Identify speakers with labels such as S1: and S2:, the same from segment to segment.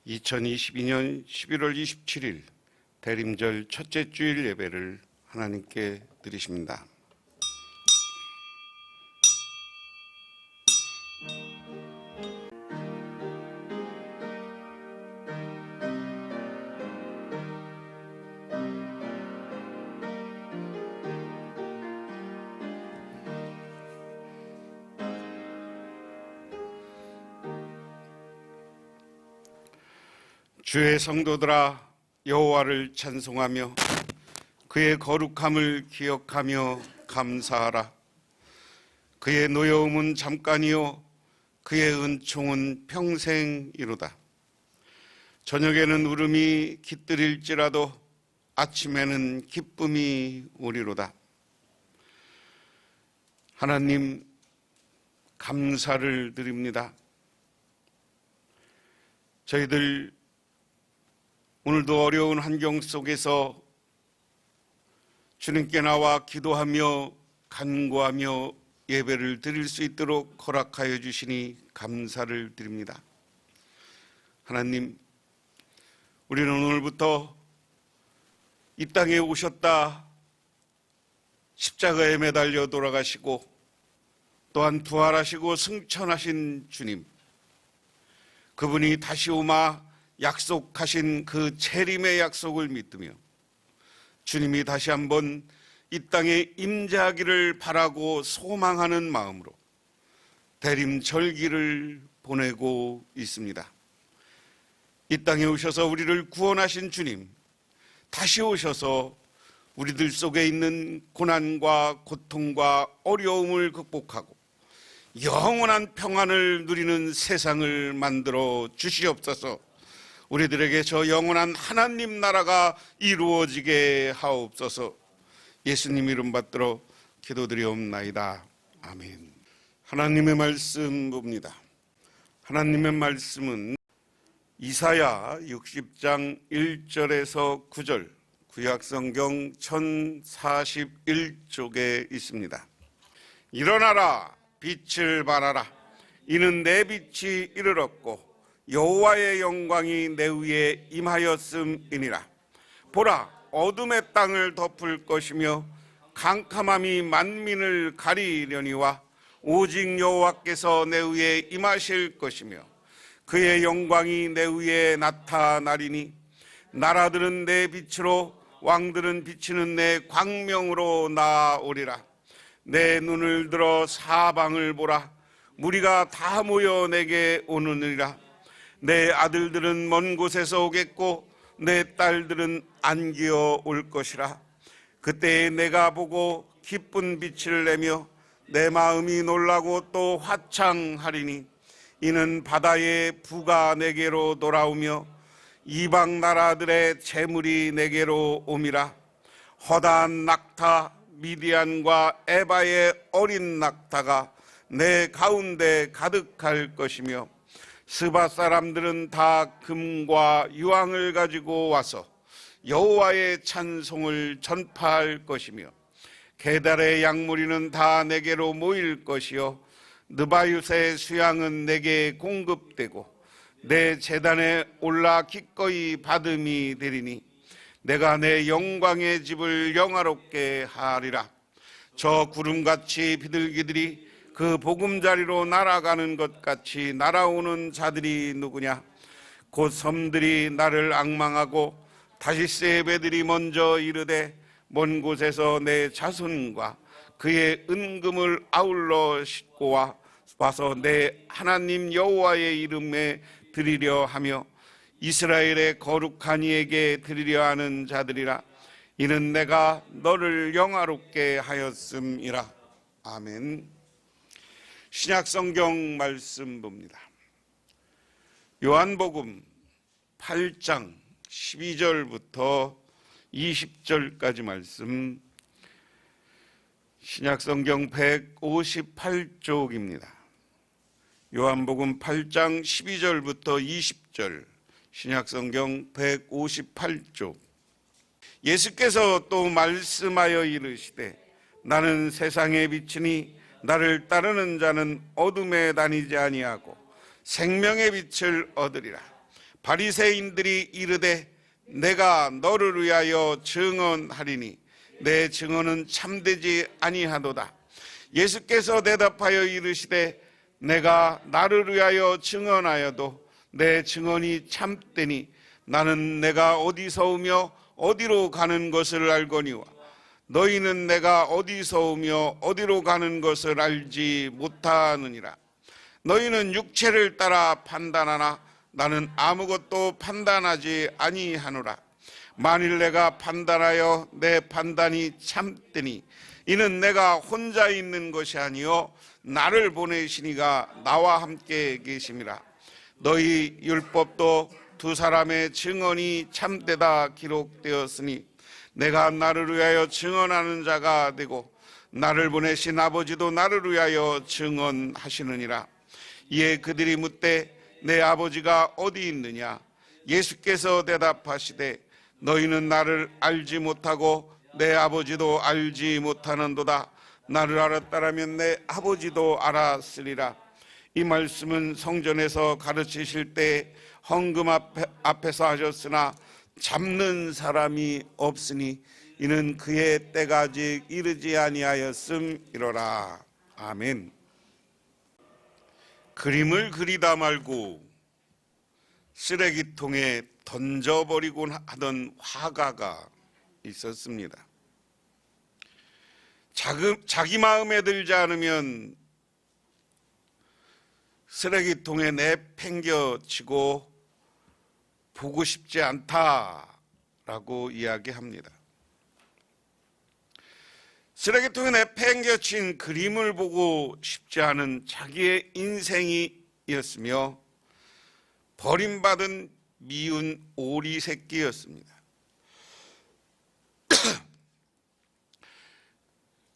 S1: 2022년 11월 27일 대림절 첫째 주일 예배를 하나님께 드리십니다. 주의 성도들아, 여호와를 찬송하며 그의 거룩함을 기억하며 감사하라. 그의 노여움은 잠깐이요 그의 은총은 평생이로다. 저녁에는 울음이 깃들일지라도 아침에는 기쁨이 오리로다. 하나님, 감사를 드립니다. 저희들 오늘도 어려운 환경 속에서 주님께 나와 기도하며 간구하며 예배를 드릴 수 있도록 허락하여 주시니 감사를 드립니다. 하나님, 우리는 오늘부터 이 땅에 오셨다 십자가에 매달려 돌아가시고 또한 부활하시고 승천하신 주님, 그분이 다시 오마 약속하신 그 재림의 약속을 믿으며 주님이 다시 한번 이 땅에 임재하기를 바라고 소망하는 마음으로 대림절기를 보내고 있습니다. 이 땅에 오셔서 우리를 구원하신 주님, 다시 오셔서 우리들 속에 있는 고난과 고통과 어려움을 극복하고 영원한 평안을 누리는 세상을 만들어 주시옵소서. 우리들에게 저 영원한 하나님 나라가 이루어지게 하옵소서. 예수님 이름 받들어 기도드리옵나이다. 아멘. 하나님의 말씀 봅니다. 하나님의 말씀은 이사야 60장 1절에서 9절 구약성경 1041쪽에 있습니다. 일어나라, 빛을 발하라. 이는 내 빛이 이르렀고 여호와의 영광이 내 위에 임하였음이니라. 보라, 어둠의 땅을 덮을 것이며 캄캄함이 만민을 가리려니와 오직 여호와께서 내 위에 임하실 것이며 그의 영광이 내 위에 나타나리니 나라들은 내 빛으로 왕들은 비치는 내 광명으로 나오리라. 내 눈을 들어 사방을 보라. 무리가 다 모여 내게 오느니라. 내 아들들은 먼 곳에서 오겠고 내 딸들은 안기어 올 것이라. 그때 내가 보고 기쁜 빛을 내며 내 마음이 놀라고 또 화창하리니 이는 바다의 부가 내게로 돌아오며 이방 나라들의 재물이 내게로 옴이라. 허다한 낙타 미디안과 에바의 어린 낙타가 내 가운데 가득할 것이며 스바 사람들은 다 금과 유황을 가지고 와서 여호와의 찬송을 전파할 것이며 게달의 양무리는 다 내게로 모일 것이요 느바윳의 수양은 내게 공급되고 내 제단에 올라 기꺼이 받음이 되리니 내가 내 영광의 집을 영화롭게 하리라. 저 구름같이 비둘기들이 그 보금자리로 날아가는 것 같이 날아오는 자들이 누구냐? 곧 섬들이 나를 앙망하고 다시스의 배들이 먼저 이르되 먼 곳에서 내 자손과 그의 은금을 아울러 싣고 와서 내 하나님 여호와의 이름에 드리려 하며 이스라엘의 거룩한 이에게 드리려 하는 자들이라. 이는 내가 너를 영화롭게 하였음이라. 아멘. 신약성경 말씀 봅니다. 요한복음 8장 12절부터 20절까지 말씀, 신약성경 158쪽입니다. 요한복음 8장 12절부터 20절, 신약성경 158쪽. 예수께서 또 말씀하여 이르시되 나는 세상의 빛이니 나를 따르는 자는 어둠에 다니지 아니하고 생명의 빛을 얻으리라. 바리새인들이 이르되 내가 너를 위하여 증언하리니 내 증언은 참되지 아니하도다. 예수께서 대답하여 이르시되 내가 나를 위하여 증언하여도 내 증언이 참되니 나는 내가 어디서 오며 어디로 가는 것을 알거니와 너희는 내가 어디서 오며 어디로 가는 것을 알지 못하느니라. 너희는 육체를 따라 판단하나 나는 아무것도 판단하지 아니하노라. 만일 내가 판단하여 내 판단이 참되니 이는 내가 혼자 있는 것이 아니요 나를 보내시니가 나와 함께 계심이라. 너희 율법도 두 사람의 증언이 참되다 기록되었으니 내가 나를 위하여 증언하는 자가 되고 나를 보내신 아버지도 나를 위하여 증언하시느니라. 이에 그들이 묻되 내 아버지가 어디 있느냐? 예수께서 대답하시되 너희는 나를 알지 못하고 내 아버지도 알지 못하는도다. 나를 알았다라면 내 아버지도 알았으리라. 이 말씀은 성전에서 가르치실 때 헌금 앞에서 하셨으나 잡는 사람이 없으니 이는 그의 때가 아직 이르지 아니하였음이로라. 아멘. 그림을 그리다 말고 쓰레기통에 던져버리곤 하던 화가가 있었습니다. 자기 마음에 들지 않으면 쓰레기통에 내팽겨치고 보고 싶지 않다라고 이야기합니다. 쓰레기통에 내팽겨친 그림을 보고 싶지 않은 자기의 인생이었으며 버림받은 미운 오리 새끼였습니다.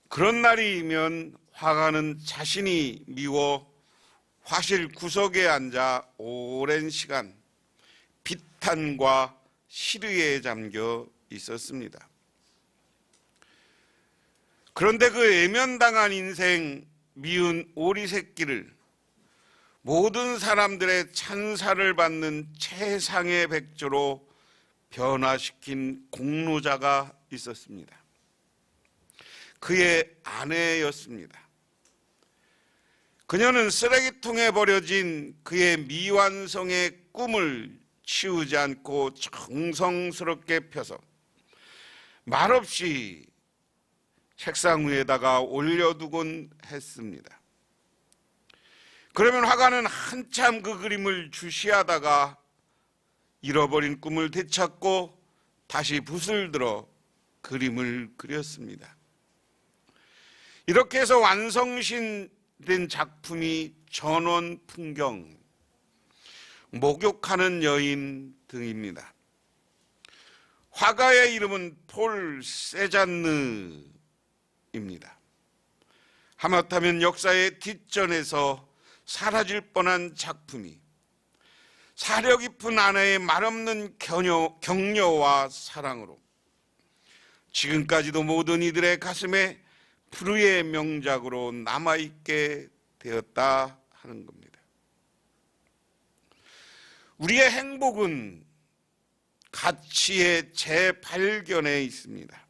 S1: 그런 날이면 화가는 자신이 미워 화실 구석에 앉아 오랜 시간 비탄과 시류에 잠겨 있었습니다. 그런데 그 외면당한 인생, 미운 오리 새끼를 모든 사람들의 찬사를 받는 최상의 백조로 변화시킨 공로자가 있었습니다. 그의 아내였습니다. 그녀는 쓰레기통에 버려진 그의 미완성의 꿈을 치우지 않고 정성스럽게 펴서 말없이 책상 위에다가 올려두곤 했습니다. 그러면 화가는 한참 그 그림을 주시하다가 잃어버린 꿈을 되찾고 다시 붓을 들어 그림을 그렸습니다. 이렇게 해서 완성된 작품이 전원 풍경, 목욕하는 여인 등입니다. 화가의 이름은 폴 세잔느입니다. 하마터면 역사의 뒷전에서 사라질 뻔한 작품이 사려 깊은 아내의 말없는 격려와 사랑으로 지금까지도 모든 이들의 가슴에 프루의 명작으로 남아있게 되었다 하는 겁니다. 우리의 행복은 가치의 재발견에 있습니다.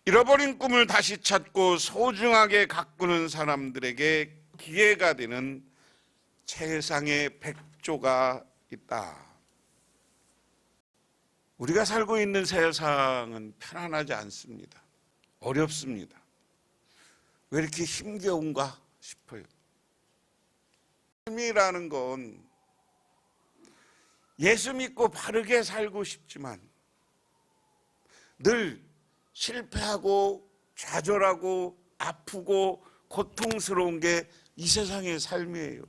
S1: 잃어버린 꿈을 다시 찾고 소중하게 가꾸는 사람들에게 기회가 되는 최상의 백조가 있다. 우리가 살고 있는 세상은 편안하지 않습니다. 어렵습니다. 왜 이렇게 힘겨운가 싶어요. 삶이라는 건 예수 믿고 바르게 살고 싶지만 늘 실패하고 좌절하고 아프고 고통스러운 게 이 세상의 삶이에요.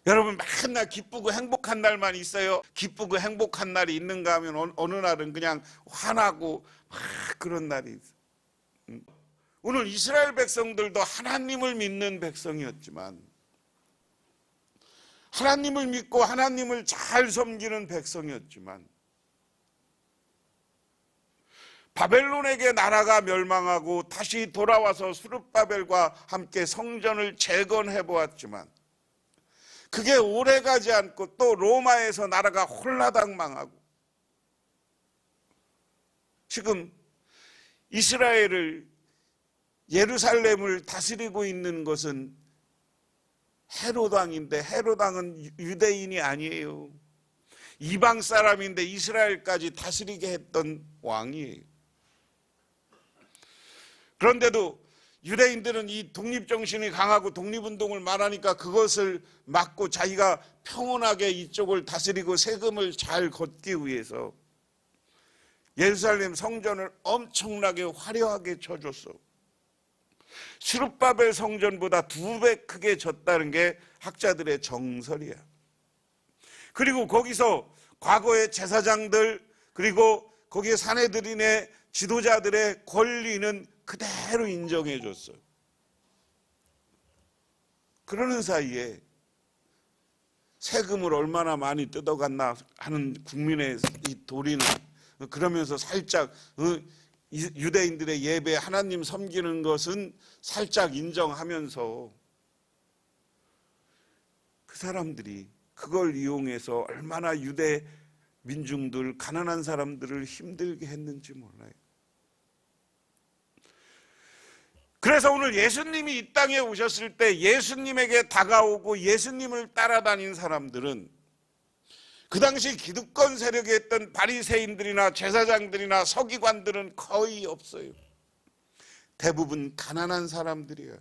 S1: 여러분 맨날 기쁘고 행복한 날만 있어요? 기쁘고 행복한 날이 있는가 하면 어느 날은 그냥 화나고 막 그런 날이 있어요. 오늘 이스라엘 백성들도 하나님을 믿는 백성이었지만 하나님을 믿고 하나님을 잘 섬기는 백성이었지만 바벨론에게 나라가 멸망하고 다시 돌아와서 스룹바벨과 함께 성전을 재건해 보았지만 그게 오래 가지 않고 또 로마에서 나라가 홀라당 망하고, 지금 이스라엘을, 예루살렘을 다스리고 있는 것은 헤롯 왕인데, 헤롯 왕은 유대인이 아니에요. 이방 사람인데 이스라엘까지 다스리게 했던 왕이에요. 그런데도 유대인들은 이 독립정신이 강하고 독립운동을 말하니까 그것을 막고 자기가 평온하게 이쪽을 다스리고 세금을 잘 걷기 위해서 예루살렘 성전을 엄청나게 화려하게 쳐줬어. 스룹바벨 성전보다 2배 크게 졌다는 게 학자들의 정설이야. 그리고 거기서 과거의 제사장들, 그리고 거기에 사내들인의 지도자들의 권리는 그대로 인정해 줬어. 그러는 사이에 세금을 얼마나 많이 뜯어갔나 하는 국민의 이 도리는, 그러면서 살짝 유대인들의 예배, 하나님 섬기는 것은 살짝 인정하면서 그 사람들이 그걸 이용해서 얼마나 유대 민중들, 가난한 사람들을 힘들게 했는지 몰라요. 그래서 오늘 예수님이 이 땅에 오셨을 때 예수님에게 다가오고 예수님을 따라다닌 사람들은 그 당시 기득권 세력에 있던 바리새인들이나 제사장들이나 서기관들은 거의 없어요. 대부분 가난한 사람들이에요.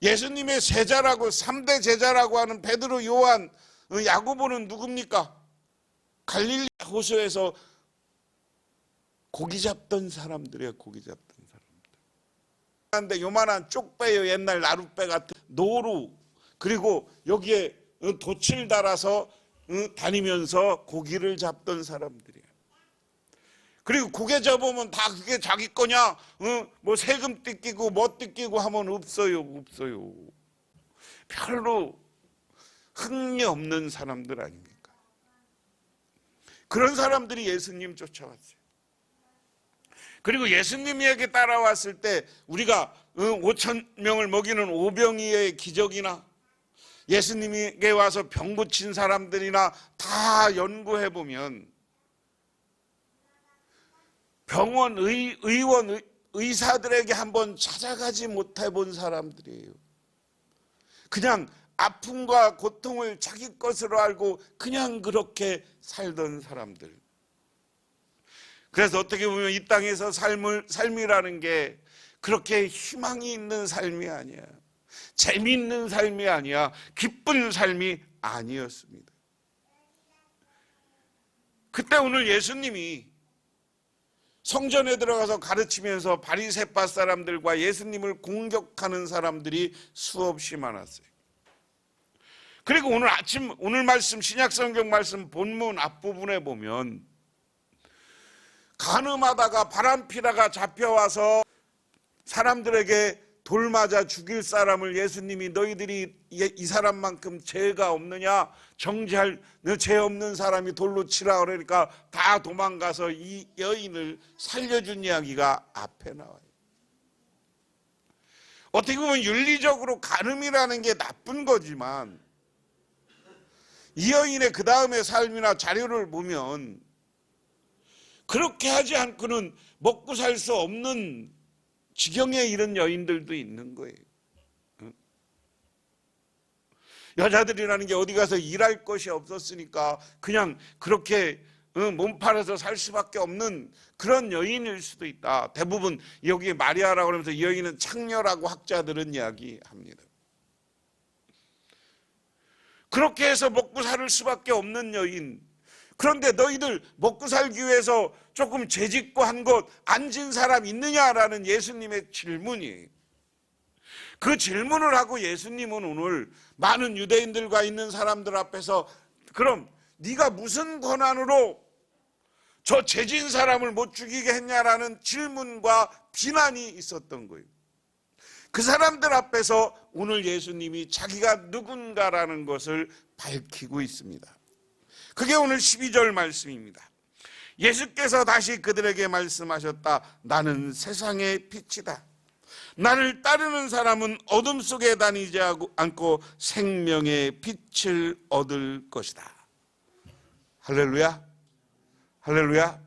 S1: 예수님의 제자라고, 3대 제자라고 하는 베드로, 요한, 야고보는 누굽니까? 갈릴리 호수에서 고기 잡던 사람들이에요. 고기 잡던 사람들. 그런데 요만한 쪽배요, 옛날 나룻배 같은 노루, 그리고 여기에 돛을 달아서 다니면서 고기를 잡던 사람들이에요. 그리고 고개 잡으면 다 그게 자기 거냐? 뭐 세금 뜯기고 뭐 뜯기고 하면 없어요. 별로 흥미 없는 사람들 아닙니까? 그런 사람들이 예수님 쫓아왔어요. 그리고 예수님에게 따라왔을 때 우리가 5,000명을 먹이는 오병이의 기적이나 예수님에게 와서 병 고친 사람들이나 다 연구해 보면 병원, 의원, 의사들에게 한번 찾아가지 못해 본 사람들이에요. 그냥 아픔과 고통을 자기 것으로 알고 그냥 그렇게 살던 사람들. 그래서 어떻게 보면 이 땅에서 삶이라는 게 그렇게 희망이 있는 삶이 아니야. 재미있는 삶이 아니야. 기쁜 삶이 아니었습니다. 그때 오늘 예수님이 성전에 들어가서 가르치면서 바리새파 사람들과 예수님을 공격하는 사람들이 수없이 많았어요. 그리고 오늘 말씀, 신약성경 말씀 본문 앞부분에 보면 간음하다가 바람피다가 잡혀와서 사람들에게 돌 맞아 죽일 사람을 예수님이 너희들이 이 사람만큼 죄가 없느냐, 정죄할 죄 없는 사람이 돌로 치라 그러니까 다 도망가서 이 여인을 살려준 이야기가 앞에 나와요. 어떻게 보면 윤리적으로 간음이라는 게 나쁜 거지만 이 여인의 그 다음의 삶이나 자료를 보면 그렇게 하지 않고는 먹고 살 수 없는 지경에 이른 여인들도 있는 거예요. 여자들이라는 게 어디 가서 일할 것이 없었으니까 그냥 그렇게 몸 팔아서 살 수밖에 없는 그런 여인일 수도 있다. 대부분 여기 마리아라고 하면서 이 여인은 창녀라고 학자들은 이야기합니다. 그렇게 해서 먹고 살 수밖에 없는 여인. 그런데 너희들 먹고 살기 위해서 조금 죄짓고 한 것 앉은 사람 있느냐라는 예수님의 질문이에요. 그 질문을 하고 예수님은 오늘 많은 유대인들과 있는 사람들 앞에서 그럼 네가 무슨 권한으로 저 죄진 사람을 못 죽이게 했냐라는 질문과 비난이 있었던 거예요. 그 사람들 앞에서 오늘 예수님이 자기가 누군가라는 것을 밝히고 있습니다. 그게 오늘 12절 말씀입니다. 예수께서 다시 그들에게 말씀하셨다. 나는 세상의 빛이다. 나를 따르는 사람은 어둠 속에 다니지 않고 생명의 빛을 얻을 것이다. 할렐루야, 할렐루야.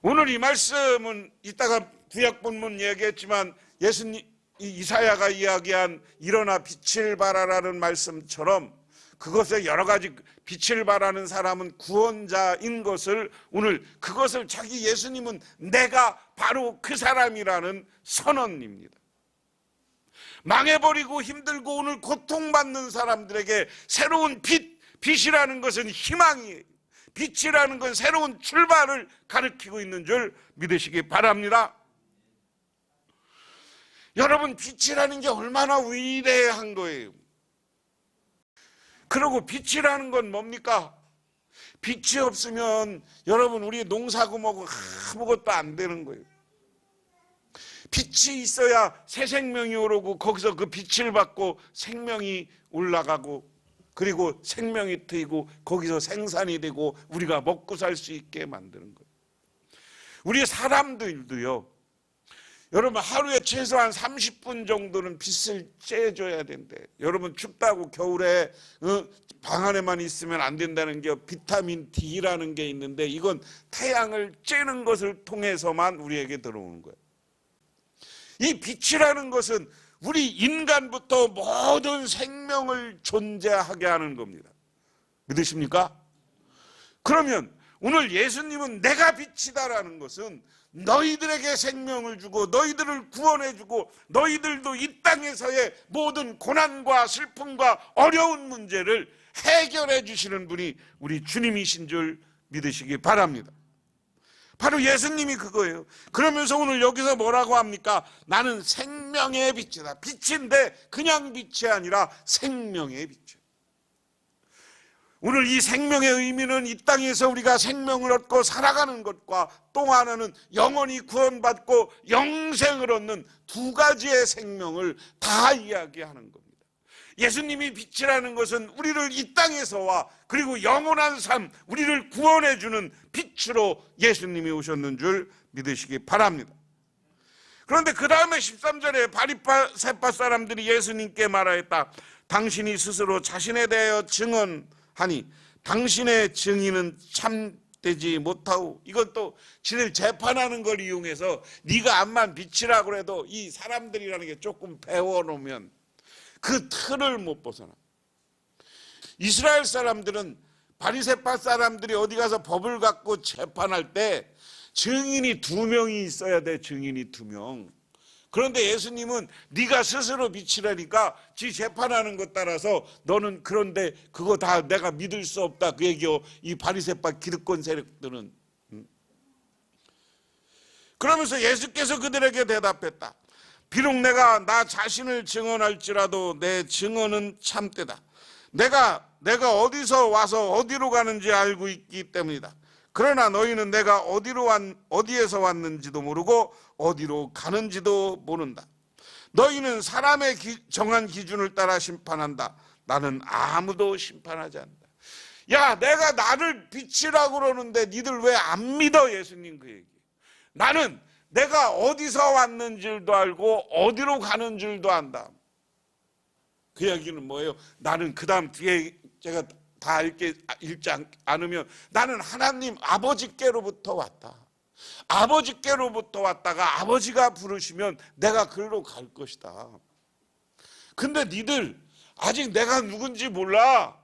S1: 오늘 이 말씀은 이따가 구약 본문 얘기했지만 예수님 이사야가 이야기한 일어나 빛을 발하라는 말씀처럼 그것에 여러 가지 빛을 발하는 사람은 구원자인 것을 오늘 그것을 자기 예수님은 내가 바로 그 사람이라는 선언입니다. 망해버리고 힘들고 오늘 고통받는 사람들에게 새로운 빛이라는 것은 희망이에요. 빛이라는 건 새로운 출발을 가리키고 있는 줄 믿으시기 바랍니다. 여러분, 빛이라는 게 얼마나 위대한 거예요. 그리고 빛이라는 건 뭡니까? 빛이 없으면 여러분 우리 농사구먹고 아무것도 안 되는 거예요. 빛이 있어야 새 생명이 오르고 거기서 그 빛을 받고 생명이 올라가고 그리고 생명이 트이고 거기서 생산이 되고 우리가 먹고 살 수 있게 만드는 거예요. 우리 사람들도요, 여러분 하루에 최소한 30분 정도는 빛을 쬐줘야 된대. 여러분 춥다고 겨울에 방 안에만 있으면 안 된다는 게 비타민 D라는 게 있는데 이건 태양을 쬐는 것을 통해서만 우리에게 들어오는 거예요. 이 빛이라는 것은 우리 인간부터 모든 생명을 존재하게 하는 겁니다. 믿으십니까? 그러면 오늘 예수님은 내가 빛이다라는 것은 너희들에게 생명을 주고 너희들을 구원해주고 너희들도 이 땅에서의 모든 고난과 슬픔과 어려운 문제를 해결해 주시는 분이 우리 주님이신 줄 믿으시기 바랍니다. 바로 예수님이 그거예요. 그러면서 오늘 여기서 뭐라고 합니까? 나는 생명의 빛이다. 빛인데 그냥 빛이 아니라 생명의 빛이에요. 오늘 이 생명의 의미는 이 땅에서 우리가 생명을 얻고 살아가는 것과 또 하나는 영원히 구원받고 영생을 얻는 두 가지의 생명을 다 이야기하는 겁니다. 예수님이 빛이라는 것은 우리를 이 땅에서와 그리고 영원한 삶, 우리를 구원해주는 빛으로 예수님이 오셨는 줄 믿으시기 바랍니다. 그런데 그 다음에 13절에 바리새파 사람들이 예수님께 말하였다. 당신이 스스로 자신에 대하여 증언하니 당신의 증인은 참되지 못하오. 이것도 지들 재판하는 걸 이용해서 네가 암만 빛이라고 해도 이 사람들이라는 게 조금 배워놓으면 그 틀을 못 벗어나. 이스라엘 사람들은 바리새파 사람들이 어디 가서 법을 갖고 재판할 때 증인이 2명이 있어야 돼. 증인이 2명. 그런데 예수님은 네가 스스로 빛이라니까 지 재판하는 것 따라서 너는 그런데 그거 다 내가 믿을 수 없다. 그 얘기요. 이 바리새파 기득권 세력들은. 그러면서 예수께서 그들에게 대답했다. 비록 내가 나 자신을 증언할지라도 내 증언은 참되다. 내가 어디서 와서 어디로 가는지 알고 있기 때문이다. 그러나 너희는 내가 어디에서 왔는지도 모르고 어디로 가는지도 모른다. 너희는 사람의 정한 기준을 따라 심판한다. 나는 아무도 심판하지 않는다. 야, 내가 나를 빛이라고 그러는데 니들 왜 안 믿어? 예수님 그 얘기. 나는 내가 어디서 왔는 줄도 알고 어디로 가는 줄도 안다. 그 얘기는 뭐예요? 나는 그 다음 뒤에 제가 다 읽지 않으면 나는 하나님 아버지께로부터 왔다. 아버지께로부터 왔다가 아버지가 부르시면 내가 그리로 갈 것이다. 근데 니들 아직 내가 누군지 몰라.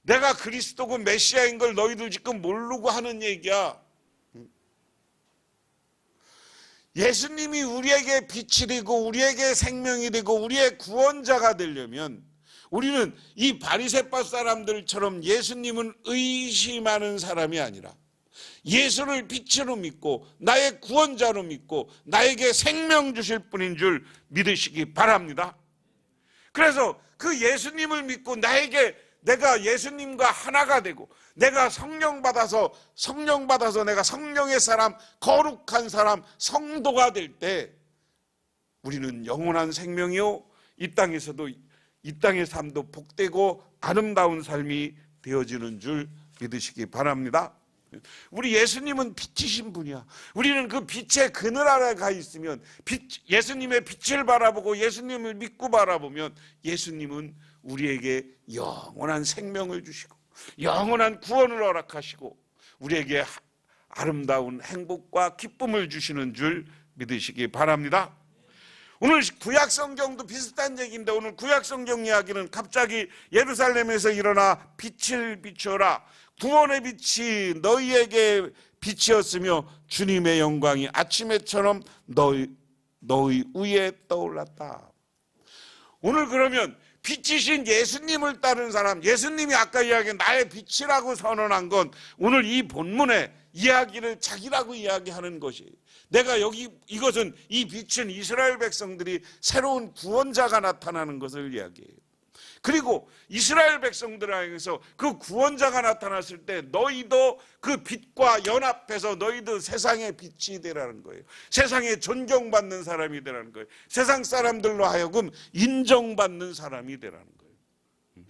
S1: 내가 그리스도고 메시아인 걸 너희들 지금 모르고 하는 얘기야. 예수님이 우리에게 빛이 되고 우리에게 생명이 되고 우리의 구원자가 되려면 우리는 이 바리새파 사람들처럼 예수님은 의심하는 사람이 아니라 예수를 빛으로 믿고 나의 구원자로 믿고 나에게 생명 주실 분인 줄 믿으시기 바랍니다. 그래서 그 예수님을 믿고 내가 예수님과 하나가 되고 내가 성령 받아서 내가 성령의 사람, 거룩한 사람, 성도가 될 때 우리는 영원한 생명이요 이 땅의 삶도 복되고 아름다운 삶이 되어지는 줄 믿으시기 바랍니다. 우리 예수님은 빛이신 분이야. 우리는 그 빛의 그늘 아래 가 있으면 예수님의 빛을 바라보고 예수님을 믿고 바라보면 예수님은 우리에게 영원한 생명을 주시고 영원한 구원을 허락하시고 우리에게 아름다운 행복과 기쁨을 주시는 줄 믿으시기 바랍니다. 오늘 구약 성경도 비슷한 얘기인데 오늘 구약 성경 이야기는 갑자기 예루살렘에서 일어나 빛을 비춰라. 구원의 빛이 너희에게 빛이었으며 주님의 영광이 아침에처럼 너희 위에 떠올랐다. 오늘 그러면 빛이신 예수님을 따른 사람, 예수님이 아까 이야기한 나의 빛이라고 선언한 건 오늘 이 본문의 이야기를 자기라고 이야기하는 것이에요. 내가 여기 이것은 이 빛은 이스라엘 백성들이 새로운 구원자가 나타나는 것을 이야기해요. 그리고 이스라엘 백성들에게서 그 구원자가 나타났을 때 너희도 그 빛과 연합해서 너희도 세상의 빛이 되라는 거예요. 세상에 존경받는 사람이 되라는 거예요. 세상 사람들로 하여금 인정받는 사람이 되라는 거예요.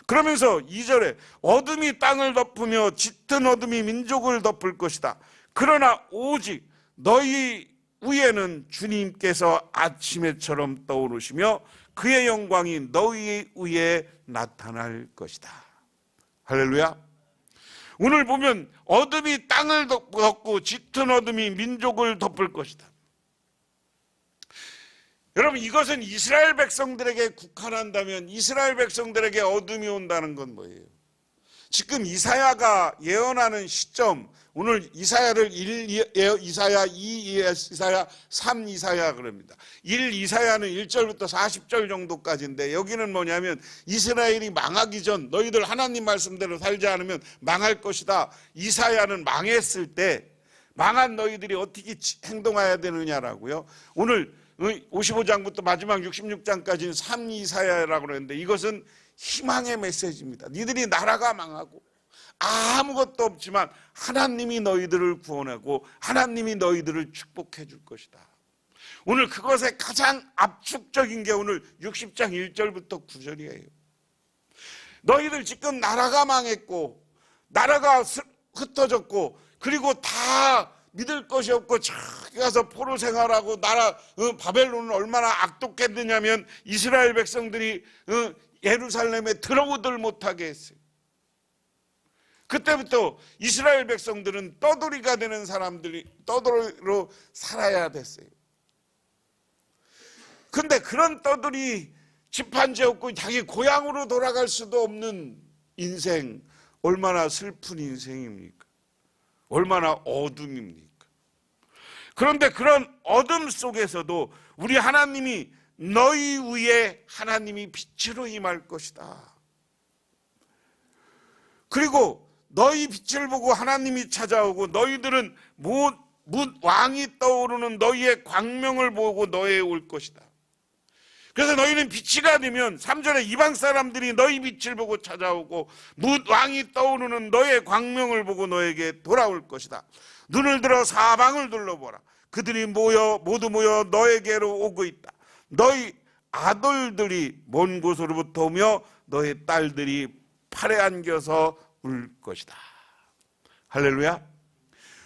S1: 그러면서 2절에 어둠이 땅을 덮으며 짙은 어둠이 민족을 덮을 것이다. 그러나 오직 너희 위에는 주님께서 아침에처럼 떠오르시며 그의 영광이 너희 위에 나타날 것이다. 할렐루야. 오늘 보면 어둠이 땅을 덮고 짙은 어둠이 민족을 덮을 것이다. 여러분 이것은 이스라엘 백성들에게 국한한다면 이스라엘 백성들에게 어둠이 온다는 건 뭐예요? 지금 이사야가 예언하는 시점, 오늘 이사야를 1 이사야, 2 이사야, 3 이사야 그럽니다. 1 이사야는 1절부터 40절 정도까지인데 여기는 뭐냐면 이스라엘이 망하기 전 너희들 하나님 말씀대로 살지 않으면 망할 것이다. 이사야는 망했을 때 망한 너희들이 어떻게 행동해야 되느냐라고요. 오늘 55장부터 마지막 66장까지는 3 이사야라고 그러는데 이것은 희망의 메시지입니다. 니들이 나라가 망하고 아무것도 없지만 하나님이 너희들을 구원하고 하나님이 너희들을 축복해 줄 것이다. 오늘 그것의 가장 압축적인 게 오늘 60장 1절부터 9절이에요. 너희들 지금 나라가 망했고 나라가 흩어졌고 그리고 다 믿을 것이 없고 저기 가서 포로 생활하고 바벨론은 얼마나 악독했느냐면 이스라엘 백성들이 예루살렘에 들어오들 못하게 했어요. 그때부터 이스라엘 백성들은 떠돌이가 되는 사람들이 떠돌이로 살아야 됐어요. 근데 그런 떠돌이 집 한 채 없고 자기 고향으로 돌아갈 수도 없는 인생, 얼마나 슬픈 인생입니까? 얼마나 어둠입니까? 그런데 그런 어둠 속에서도 우리 하나님이 너희 위에 하나님이 빛으로 임할 것이다. 그리고 너희 빛을 보고 하나님이 찾아오고 너희들은 왕이 떠오르는 너희의 광명을 보고 너희에 올 것이다. 그래서 너희는 빛이가 되면 3절에 이방 사람들이 너희 빛을 보고 찾아오고 왕이 떠오르는 너희의 광명을 보고 너에게 돌아올 것이다. 눈을 들어 사방을 둘러보라. 그들이 모두 모여 너에게로 오고 있다. 너희 아들들이 먼 곳으로부터 오며 너희 딸들이 팔에 안겨서 울 것이다. 할렐루야.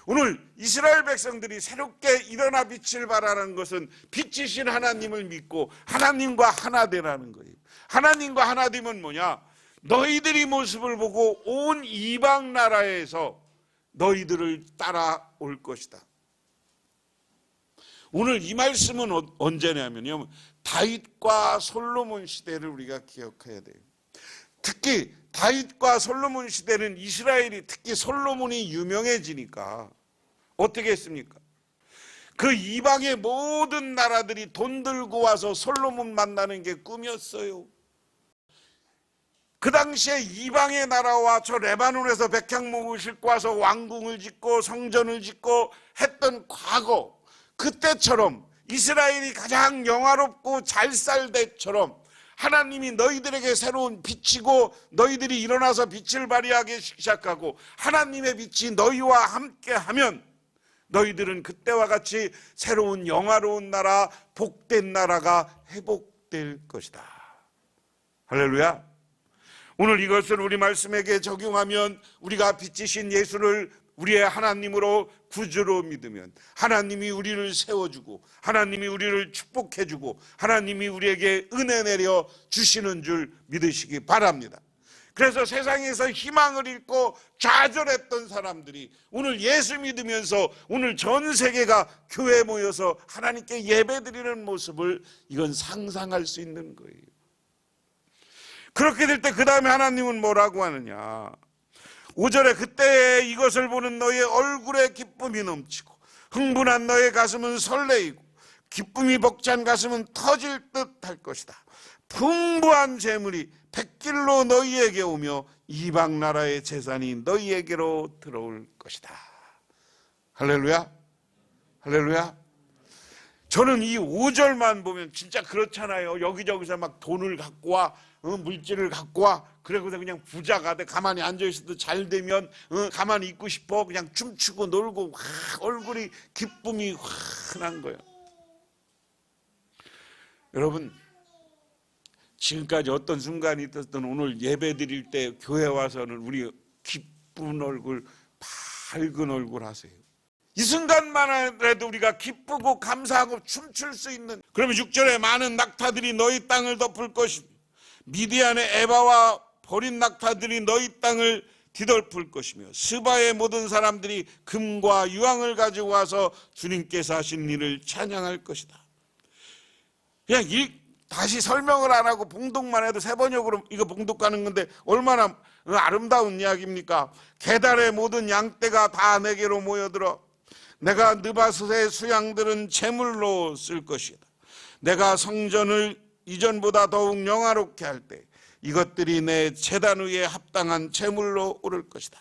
S1: 오늘 이스라엘 백성들이 새롭게 일어나 빛을 발하는 것은 빛이신 하나님을 믿고 하나님과 하나 되라는 거예요. 하나님과 하나 되면 뭐냐? 너희들이 모습을 보고 온 이방 나라에서 너희들을 따라올 것이다. 오늘 이 말씀은 언제냐면요, 다윗과 솔로몬 시대를 우리가 기억해야 돼요. 특히 다윗과 솔로몬 시대는 이스라엘이 특히 솔로몬이 유명해지니까 어떻게 했습니까? 그 이방의 모든 나라들이 돈 들고 와서 솔로몬 만나는 게 꿈이었어요. 그 당시에 이방의 나라와 저 레바논에서 백향목을 싣고 와서 왕궁을 짓고 성전을 짓고 했던 과거, 그때처럼 이스라엘이 가장 영화롭고 잘 살 때처럼 하나님이 너희들에게 새로운 빛이고 너희들이 일어나서 빛을 발휘하기 시작하고 하나님의 빛이 너희와 함께하면 너희들은 그때와 같이 새로운 영화로운 나라, 복된 나라가 회복될 것이다. 할렐루야. 오늘 이것을 우리 말씀에게 적용하면 우리가 빚지신 예수를 우리의 하나님으로 구주로 믿으면 하나님이 우리를 세워주고 하나님이 우리를 축복해주고 하나님이 우리에게 은혜 내려 주시는 줄 믿으시기 바랍니다. 그래서 세상에서 희망을 잃고 좌절했던 사람들이 오늘 예수 믿으면서 오늘 전 세계가 교회에 모여서 하나님께 예배드리는 모습을 이건 상상할 수 있는 거예요. 그렇게 될 때 그 다음에 하나님은 뭐라고 하느냐, 5절에 그때 이것을 보는 너의 얼굴에 기쁨이 넘치고 흥분한 너의 가슴은 설레이고 기쁨이 벅찬 가슴은 터질 듯 할 것이다. 풍부한 재물이 백길로 너희에게 오며 이방 나라의 재산이 너희에게로 들어올 것이다. 할렐루야, 할렐루야. 저는 이 5절만 보면 진짜 그렇잖아요. 여기저기서 막 돈을 갖고 와, 물질을 갖고 와, 그래서 그냥 부자가 돼. 가만히 앉아있어도 잘 되면 가만히 있고 싶어. 그냥 춤추고 놀고 얼굴이 기쁨이 환한 거예요. 여러분, 지금까지 어떤 순간이 있었던 오늘 예배 드릴 때 교회 와서는 우리 기쁜 얼굴, 밝은 얼굴 하세요. 이 순간만 해도 우리가 기쁘고 감사하고 춤출 수 있는. 그러면 6절에 많은 낙타들이 너희 땅을 덮을 것이며 미디안의 에바와 버린 낙타들이 너희 땅을 뒤덮을 것이며 스바의 모든 사람들이 금과 유황을 가지고 와서 주님께서 하신 일을 찬양할 것이다. 그냥 다시 설명을 안 하고 봉독만 해도 세번역으로 이거 봉독하는 건데 얼마나 아름다운 이야기입니까? 게달의 모든 양떼가 다 내게로 모여들어 내가 느바롯의 수양들은 제물로 쓸 것이다. 내가 성전을 이전보다 더욱 영화롭게 할 때 이것들이 내 제단 위에 합당한 제물로 오를 것이다.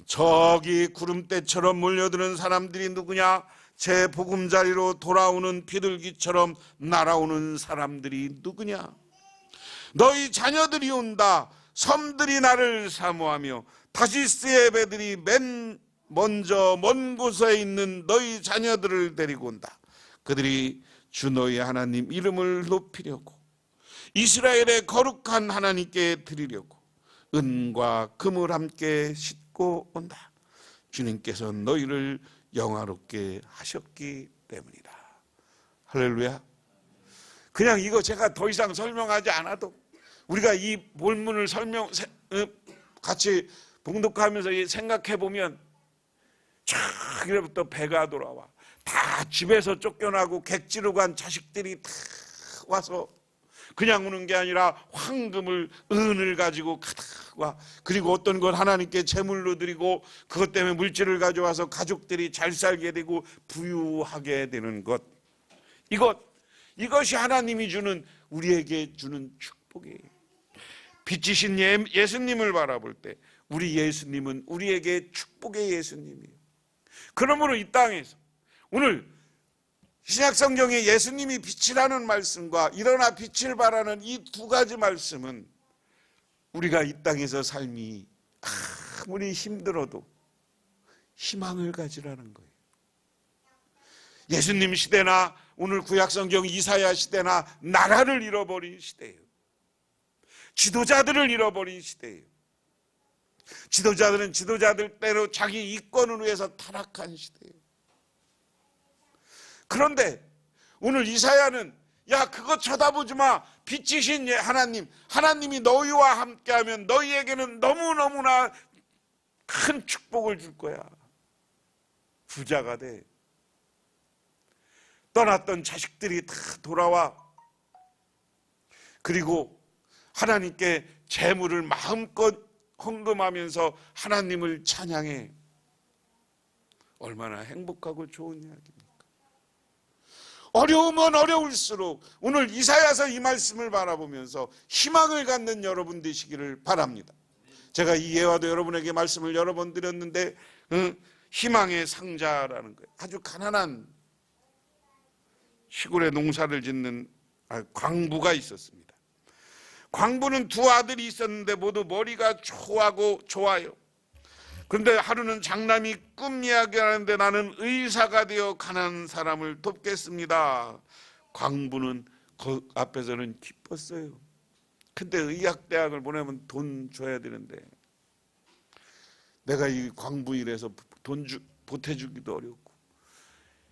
S1: 저기 구름대처럼 몰려드는 사람들이 누구냐? 제 보금자리로 돌아오는 비둘기처럼 날아오는 사람들이 누구냐? 너희 자녀들이 온다. 섬들이 나를 사모하며 다시스의 배들이 맨 먼저 먼 곳에 있는 너희 자녀들을 데리고 온다. 그들이 주 너희 하나님 이름을 높이려고 이스라엘의 거룩한 하나님께 드리려고 은과 금을 함께 싣고 온다. 주님께서 너희를 영화롭게 하셨기 때문이다. 할렐루야. 그냥 이거 제가 더 이상 설명하지 않아도 우리가 이 본문을 같이 봉독하면서 생각해 보면 촥 이래부터 배가 돌아와. 다 집에서 쫓겨나고 객지로 간 자식들이 다 와서 그냥 오는 게 아니라 황금을, 은을 가지고 가득 와. 그리고 어떤 걸 하나님께 제물로 드리고 그것 때문에 물질을 가져와서 가족들이 잘 살게 되고 부유하게 되는 것. 이것이 하나님이 주는, 우리에게 주는 축복이에요. 빛이신 예수님을 바라볼 때 우리 예수님은 우리에게 축복의 예수님이에요. 그러므로 이 땅에서 오늘 신약성경에 예수님이 빛이라는 말씀과 일어나 빛을 발하는 이 두 가지 말씀은 우리가 이 땅에서 삶이 아무리 힘들어도 희망을 가지라는 거예요. 예수님 시대나 오늘 구약성경 이사야 시대나 나라를 잃어버린 시대예요. 지도자들을 잃어버린 시대예요. 지도자들은 지도자들대로 자기 이권을 위해서 타락한 시대예요. 그런데 오늘 이사야는 야 그거 쳐다보지 마. 빛이신 하나님이 너희와 함께하면 너희에게는 너무너무나 큰 축복을 줄 거야. 부자가 돼. 떠났던 자식들이 다 돌아와. 그리고 하나님께 재물을 마음껏 헌금하면서 하나님을 찬양해. 얼마나 행복하고 좋은 이야기입니까? 어려우면 어려울수록 오늘 이사야서 이 말씀을 바라보면서 희망을 갖는 여러분 되시기를 바랍니다. 제가 이 예화도 여러분에게 말씀을 여러 번 드렸는데 희망의 상자라는 거예요. 아주 가난한 시골에 농사를 짓는 광부가 있었습니다. 광부는 두 아들이 있었는데 모두 머리가 좋아요. 그런데 하루는 장남이 꿈 이야기하는데 나는 의사가 되어 가난한 사람을 돕겠습니다. 광부는 그 앞에서는 기뻤어요. 근데 의학대학을 보내면 돈 줘야 되는데 내가 이 광부 일해서 보태주기도 어렵고,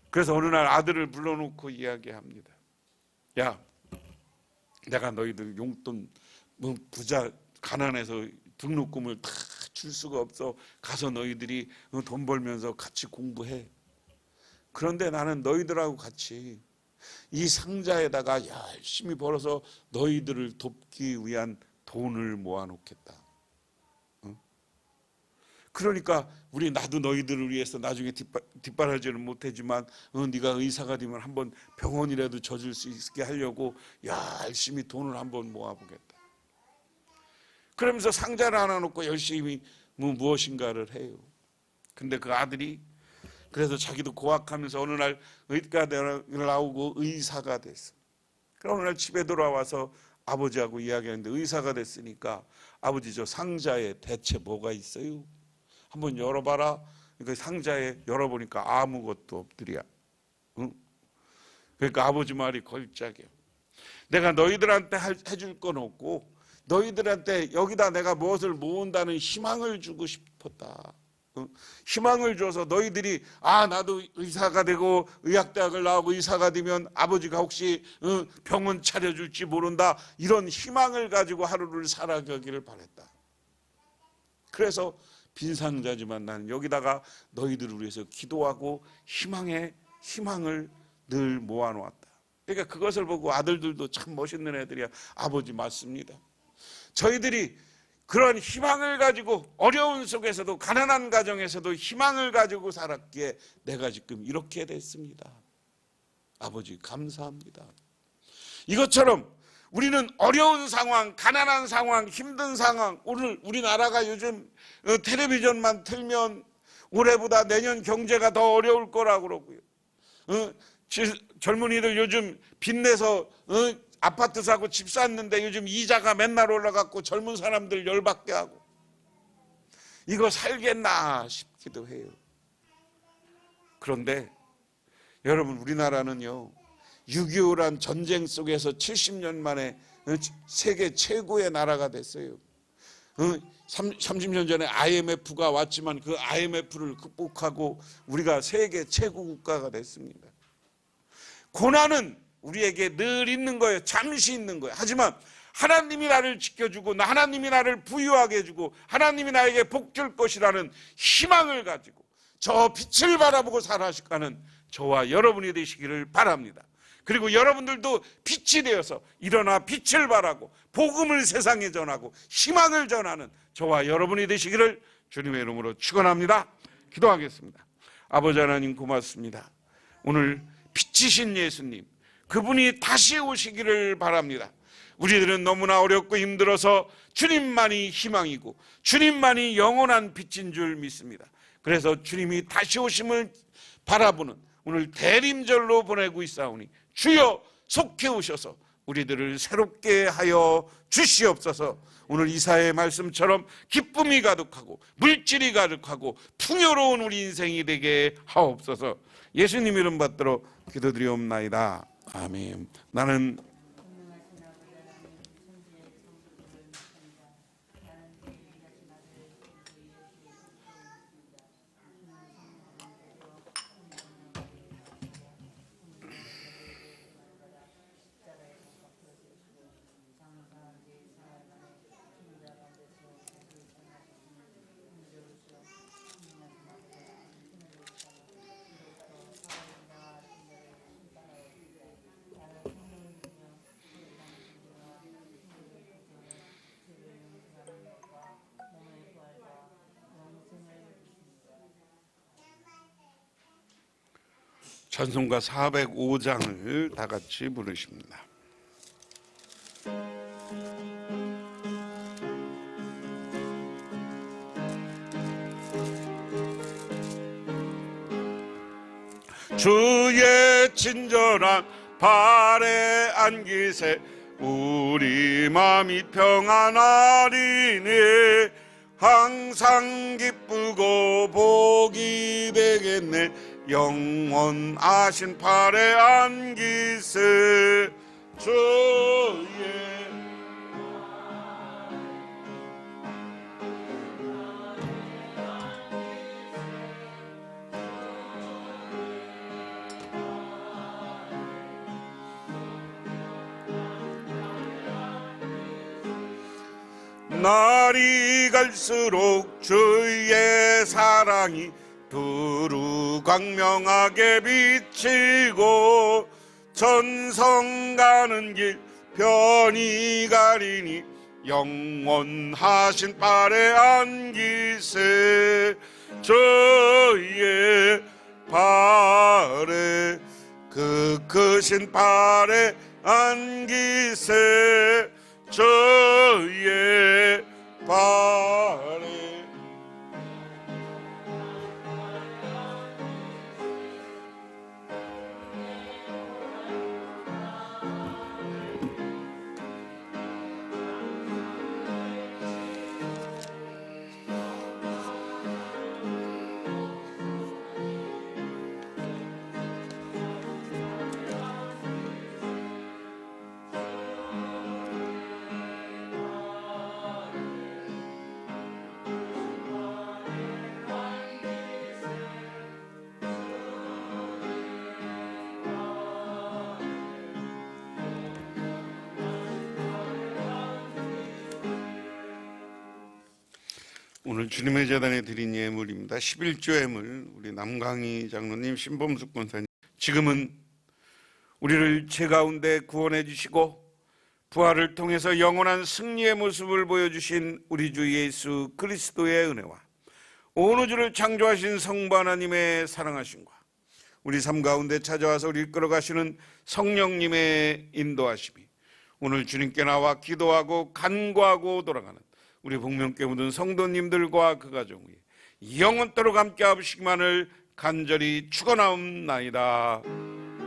S1: 그래서 어느 날 아들을 불러놓고 이야기합니다. 야, 내가 너희들 용돈 뭐 부자 가난해서 등록금을 다 줄 수가 없어. 가서 너희들이 돈 벌면서 같이 공부해. 그런데 나는 너희들하고 같이 이 상자에다가 열심히 벌어서 너희들을 돕기 위한 돈을 모아놓겠다. 그러니까 나도 너희들을 위해서 나중에 뒷바라지는 못하지만 네가 의사가 되면 한번 병원이라도 져줄 수 있게 하려고 열심히 돈을 한번 모아보겠다. 그러면서 상자를 하나 놓고 열심히 무엇인가를 해요. 근데 그 아들이 그래서 자기도 고학하면서 어느 날 의과대학을 나오고 의사가 됐어. 그럼 어느 날 집에 돌아와서 아버지하고 이야기하는데, 의사가 됐으니까 아버지 저 상자에 대체 뭐가 있어요? 한번 열어봐라. 그러니까 상자에 열어보니까 아무것도 없더랴. 응? 그러니까 아버지 말이 걸작이야. 내가 너희들한테 해줄 건 없고 너희들한테 여기다 내가 무엇을 모은다는 희망을 주고 싶었다. 희망을 줘서 너희들이 나도 의사가 되고 의학대학을 나오고 의사가 되면 아버지가 혹시 병원 차려줄지 모른다, 이런 희망을 가지고 하루를 살아가기를 바랬다. 그래서 빈 상자지만 나는 여기다가 너희들을 위해서 기도하고 희망을 늘 모아놓았다. 그러니까 그것을 보고 아들들도 참 멋있는 애들이야. 아버지 맞습니다. 저희들이 그런 희망을 가지고 어려운 속에서도 가난한 가정에서도 희망을 가지고 살았기에 내가 지금 이렇게 됐습니다. 아버지 감사합니다. 이것처럼 우리는 어려운 상황, 가난한 상황, 힘든 상황, 오늘 우리나라가 요즘 텔레비전만 틀면 올해보다 내년 경제가 더 어려울 거라고 그러고요. 젊은이들 요즘 빚내서 아파트 사고 집 샀는데 요즘 이자가 맨날 올라갔고 젊은 사람들 열받게 하고, 이거 살겠나 싶기도 해요. 그런데 여러분, 우리나라는요 6.25란 전쟁 속에서 70년 만에 세계 최고의 나라가 됐어요. 30년 전에 IMF가 왔지만 그 IMF를 극복하고 우리가 세계 최고 국가가 됐습니다. 고난은 우리에게 늘 있는 거예요. 잠시 있는 거예요. 하지만 하나님이 나를 지켜주고 하나님이 나를 부유하게 해주고 하나님이 나에게 복 줄 것이라는 희망을 가지고 저 빛을 바라보고 살아가는 저와 여러분이 되시기를 바랍니다. 그리고 여러분들도 빛이 되어서 일어나 빛을 발하고 복음을 세상에 전하고 희망을 전하는 저와 여러분이 되시기를 주님의 이름으로 축원합니다. 기도하겠습니다. 아버지 하나님 고맙습니다. 오늘 빛이신 예수님, 그분이 다시 오시기를 바랍니다. 우리들은 너무나 어렵고 힘들어서 주님만이 희망이고 주님만이 영원한 빛인 줄 믿습니다. 그래서 주님이 다시 오심을 바라보는 오늘 대림절로 보내고 있사오니 주여 속히 오셔서 우리들을 새롭게 하여 주시옵소서. 오늘 이사야의 말씀처럼 기쁨이 가득하고 물질이 가득하고 풍요로운 우리 인생이 되게 하옵소서. 예수님 이름 받들어 기도드리옵나이다. 아멘. 나는 찬송가 405장을 다 같이 부르십니다. 주의 친절한 발에 안기세 우리 마음이 평안하리니 항상 기쁘고 복이 되겠네. 영원하신 팔에 안기세 주의 날이 갈수록 주의 사랑이 두루 광명하게 비치고 전성 가는 길 편히 가리니 영원하신 발에 안기세. 주의 발에 그 크신 발에 안기세. 주의 발에. 오늘 주님의 재단에 드린 예물입니다. 11조 예물, 우리 남강희 장로님, 신범숙 권사님, 지금은 우리를 죄 가운데 구원해 주시고 부활을 통해서 영원한 승리의 모습을 보여주신 우리 주 예수 그리스도의 은혜와 온 우주를 창조하신 성부 하나님의 사랑하심과 우리 삶 가운데 찾아와서 우리를 끌어가시는 성령님의 인도하심이 오늘 주님께 나와 기도하고 간구하고 돌아가는 우리 복명교회 모든 성도님들과 그 가정 위에 영원토록 함께 하시기만을 간절히 축원하옵나이다.